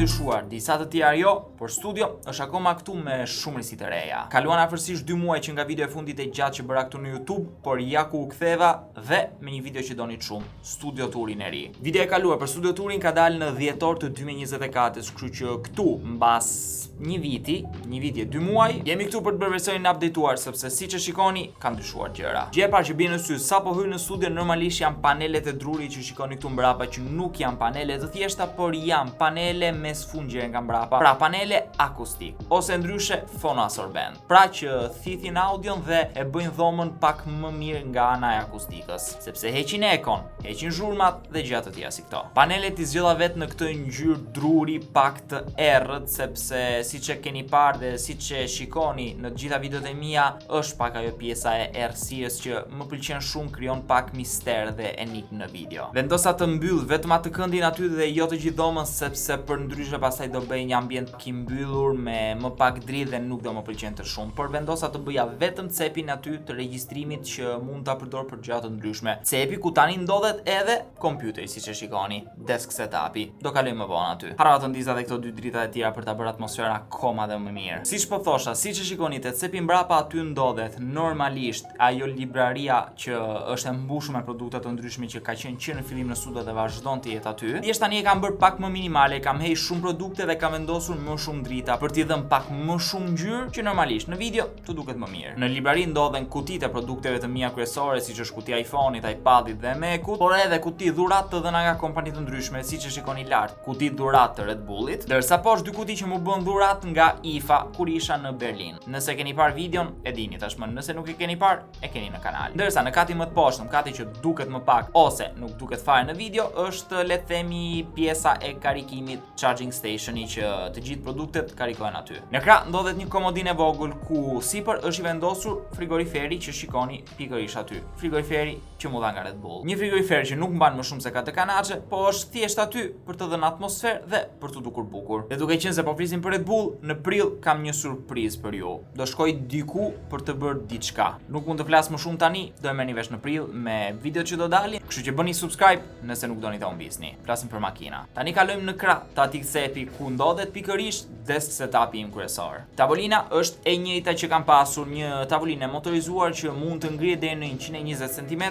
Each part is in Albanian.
ndryshuar, disa të tjera jo, por studio është akoma këtu me shumë risi të reja. Kaluan afërsisht 2 muaj që nga video e fundit e gjatë që bëra këtu në YouTube, por ja ku u ktheva dhe me një video që donit shumë, studio turin e ri. Video e kaluar për studio turin ka dalë në dhjetor të 2024, kështu që këtu mbas një viti e 2 muaj, jemi këtu për të bërë versionin updateuar sepse siç e shikoni ka ndryshuar gjëra. Gjë e parë që bie në sy sapo hyj në studio normalisht janë panelet e drurit që shikoni këtu mbrapa që nuk janë panele të thjeshta, por janë panele me sfungje nga mbrapa. Pra panele akustik ose ndryshe fonoabsorbent. Pra që thithin audion dhe e bëjnë dhomën pak më mirë nga ana e akustikës, sepse heqin ekon, heqin zhurmat dhe gjëra të tjera si këto. Panelet i zgjodha vetë në këtë ngjyrë druri pak të errët sepse siç e keni parë dhe siç e shikoni në të gjitha videot e mia, është pak ajo pjesa e errësisë që më pëlqen shumë, krijon pak mister dhe enigmë në video. Vendosa të mbyll vetëm atë këndin aty dhe jo të gjithë dhomën sepse për ndryshe pastaj do bëj një ambient i mbyllur me më pak dritë dhe nuk do më pëlqente shumë, por vendosa të bëja vetëm cepin aty të regjistrimit që mund ta përdor për gjëra të ndryshme. Cepi ku tani ndodhet edhe kompjuteri siç e shikoni, desk setupi. Do kaloj më vonë aty. Harra të ndiza edhe këto 2 drita e tjera për ta bërë atmosferën akoma dhe më mirë. Siç po thosha, siç e shikoni te cepi mbrapa aty ndodhet normalisht ajo libraria që është e mbushur me produkte të ndryshme që ka qenë në fillim në studio dhe vazhdon të jetë aty. Thjesht tani e kam bërë pak më minimale, kam heq shumë produkte dhe kam vendosur më shumë drita për t'i dhënë pak më shumë ngjyrë që normalisht në video të duket më mirë. Në librari ndodhen kutitë e produkteve të mia kryesore, siç është kutia e iPhone-it, iPad-it dhe Mac-ut, por edhe kuti dhuratë të dhëna nga kompani të ndryshme, siç e shikoni lart, kuti dhuratë të Red Bullit, ndërsa poshtë 2 kuti që më bën dhuratë nga IFA kur isha në Berlin. Nëse keni parë videon, e dini tashmë, nëse nuk e keni parë, e keni në kanal. Ndërsa në kati më të poshtëm, kati që duket më pak ose nuk duket fare në video, është le të themi pjesa e karikimit, charging stationi që të gjithë produktet karikohen aty. Në krah ndodhet një komodinë e vogël ku sipër është i vendosur frigoriferi që shikoni pikërisht aty. Frigoriferi që mu dha nga Red Bull. Një frigorifer që nuk mban më shumë se 4 kanaçe, po është thjesht aty për të dhënë atmosferë dhe për të dukur bukur. Dhe duke qenë se po flisim për Red Bull, në prill kam një surprizë për ju. Do shkoj diku për të bërë diçka. Nuk mund të flas më shumë tani, do e merrni vesh në prill me videot që do dalin, kështu që bëni subscribe nëse nuk doni ta humbisni. Flasim për makina. Tani kalojmë në krah të atij cepi ku ndodhet pikërisht desk setupi im kryesor. Tavolina është e njëjta që kam pasur, një tavolinë motorizuar që mund të ngrihet deri në 120 cm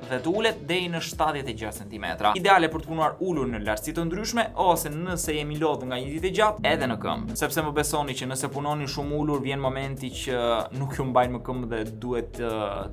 dhe të ulet deri në 76 cm. Ideale për të punuar ulur në lartësi të ndryshme ose nëse jemi lodhur nga një ditë e gjatë edhe në këmbë. Sepse më besoni që nëse punoni shumë ulur vjen momenti që nuk ju mbajnë më këmbë dhe duhet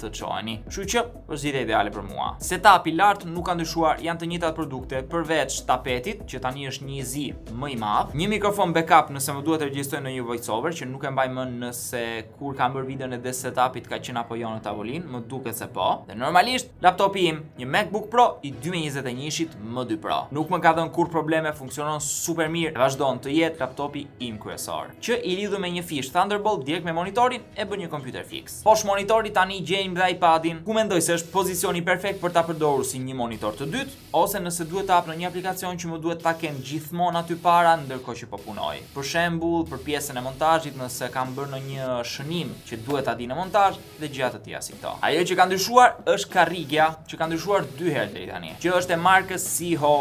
të çoheni. Kështu që është zgjidhja ideale për mua. Setupi lart nuk ka ndryshuar, janë të njëjtat produkte përveç tapetit që tani është një zi më i madh, një mikrofon backup nëse më duhet të regjistroj në një voiceover që nuk e mbaj më nëse kur kam bërë videon e desk setupit ka qenë apo jo në tavolinë, më duket se po. Dhe normalisht laptopi im, një MacBook Pro i 2021-shit M2 Pro. Nuk më ka dhënë kur probleme, funksionon super mirë, vazhdon të jetë laptopi im kryesor. Që i lidhur me një fish Thunderbolt direkt me monitorin e bën një kompjuter fix. Poshtë monitorit tani gjejmë dhe iPadin, ku mendoj se është pozicioni perfekt për ta përdorur si një monitor të dytë, ose nëse duhet të hap në një aplikacion që më duhet ta kem gjithmonë aty para ndërkohë që po punoj. Për shembull, për pjesën e montazhit, nëse kam bërë në një shënim që duhet ta di në montazh dhe gjëra të tjera si këto. Ajo që ka ndryshuar është karrigja, që ka ndryshuar 2 herë deri tani. Që është e markës Seeho,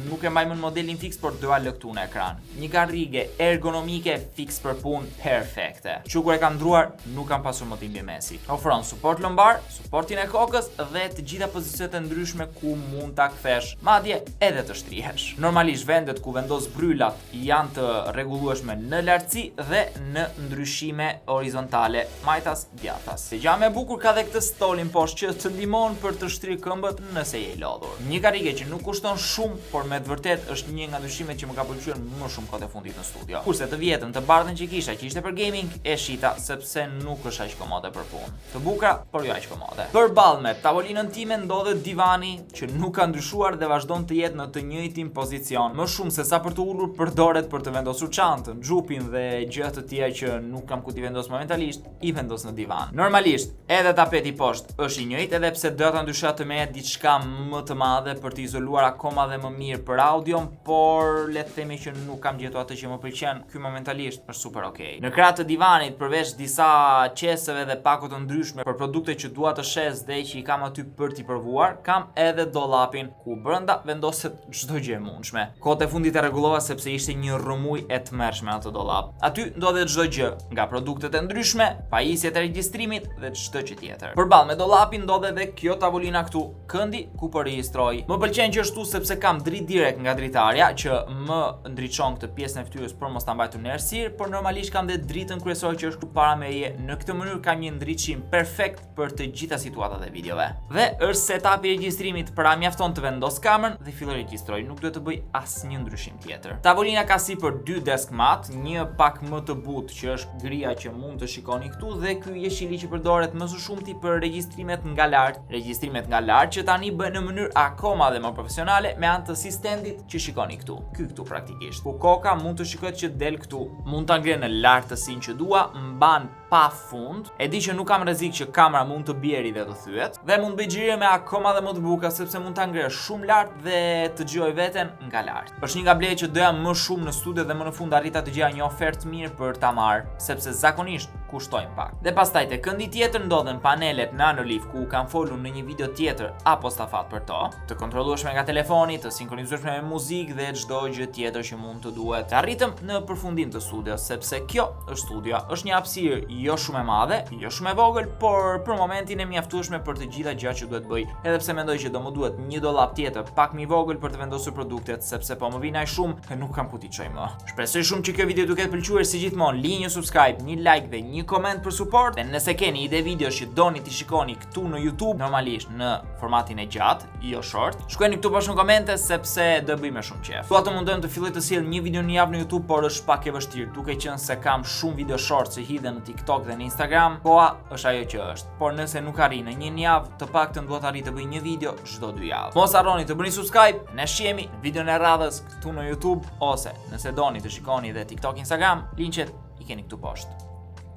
nuk e mbaj më në modelin fix, por doa lë këtu në ekran. Një karrige ergonomike fix për punë perfekte. Që kur e kam ndruar, nuk kam pasur më timbje mesi. Ofron suport lumbar, suportin e kokës dhe të gjitha pozicionet e ndryshme ku mund ta kthesh, madje edhe të shtrihesh. Normalisht vendet ku vendos brylat janë të rregullueshme në lartësi dhe në ndryshime horizontale, majtas djathtas. Se gjë më e bukur ka dhe këtë stolin poshtë që të ndihmon për të shtrirë këmbët nëse je i lodhur. Një karrige që nuk kushton shumë, por me të vërtet është një nga ndryshimet që më ka pëlqyer më shumë kohë e fundit në studio. Kurse të vjetën të bardhën që kisha, që ishte për gaming, e shita sepse nuk është aq komode për punë. Të bukura, por jo aq komode. Përballë me tavolinën time ndodhet divani, që nuk ka ndryshuar dhe vazhdon të jetë në të njëjtin pozicion. Më shumë se sa për të ulur, përdoret për të vendosur çantën, xhupin dhe gjëra të tjera që nuk kam ku t'i vendos momentalisht, i vendos në divan. Normalisht, edhe tapeti poshtë është i njëjtë, edhe pse doja ta ndryshoja të merret diçka më të madhe për të izoluar akoma dhe më mirë për audion, por le të themi që nuk kam gjetur atë që më pëlqen. Ky momentalisht është super okay. Në krah të divanit, përveç disa qeseve dhe pako të ndryshme për produkte që dua të shes dhe që i kam aty për t'i provuar, kam edhe dollapin ku brenda vendoset çdo gjë e mundshme. Kohët e fundit e rregullova sepse sepse ishte një rrëmuj e tmerrshme atë dollap. Aty ndodhet çdo gjë, nga produktet e ndryshme, pajisjet e regjistrimit dhe çdo gjë tjetër. Përballë me dollapin ndodhet edhe kjo tavolina këtu, këndi ku po regjistroj. Më pëlqen që është kështu sepse kam dritë direkt nga dritarja që më ndriçon këtë pjesën e fytyrës për mos ta mbajtur në errësirë, por normalisht kam dhe dritën kryesore që është këtu para meje. Në këtë mënyrë kam një ndriçim perfekt për të gjitha situatat e videove. Dhe është setupi i regjistrimit, pra mjafton të vendos kamerën dhe filloj regjistroj, nuk duhet të bëj asnjë ndryshim tjetër. Tavolina ka sipër 2 desk mat, një pak më të butë që është gria që mund të shikoni këtu dhe ky jeshili që përdoret më së shumti për regjistrimet nga lart. Regjistrimet nga lart që tani bëhen në mënyrë akoma dhe më profesionale me anë të asistendit që shikoni këtu. Ky këtu praktikisht. Ku koka mund të shikohet që del këtu. Mund ta ngre në lartësinë që dua, mban pa fund. E di që nuk kam rrezik që kamera mund të bjeri dhe të thyet, dhe mund bëj xhirje me akoma dhe më të buka sepse mund ta ngre shumë lart dhe të dëgjoj veten nga lart. Është një nga bletë që doja më shumë në studio dhe më në fund arrita të gjeja një ofertë mirë për ta marrë, sepse zakonisht kushtojnë pak. Dhe pastaj te këndi tjetër ndodhen panelet Nanolive ku kam folur në një video tjetër apo stafat për to, të kontrollueshme nga telefoni, të sinkronizueshme me muzikë dhe çdo gjë tjetër që mund të duhet. Të arritëm në përfundim të studios sepse kjo është studio, është një hapësirë jo shumë e madhe, jo shumë e vogël, por për momentin e mjaftueshme për të gjitha gjërat që duhet bëj. Edhe pse mendoj që do më duhet një dollap tjetër pak më i vogël për të vendosur produktet, sepse po më vjen aq shumë e nuk kam ku t'i çoj më. Shpresoj shumë që kjo video t'ju ketë pëlqyer. Si gjithmonë, lini një subscribe, një like dhe një koment për suport. Dhe nëse keni ide videosh që doni t'i shikoni këtu në YouTube, normalisht në formatin e gjatë, jo short, shkruani këtu poshtë në komente sepse do bëj më shumë qejf. Dua të mundojmë të filloj të sjell një video në javë në YouTube, por është pak e vështirë, duke qenë se kam shumë video short që hidhen në TikTok dhe në Instagram. Koha është ajo që është. Por nëse nuk arrin në një javë, të paktën dua të arrij të bëj një video çdo 2 javë. Mos harroni të bëni subscribe. Ne shihemi në videon e radhës këtu në YouTube, ose nëse doni të shikoni edhe TikTok, Instagram, linqet i keni këtu poshtë.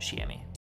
Shihemi.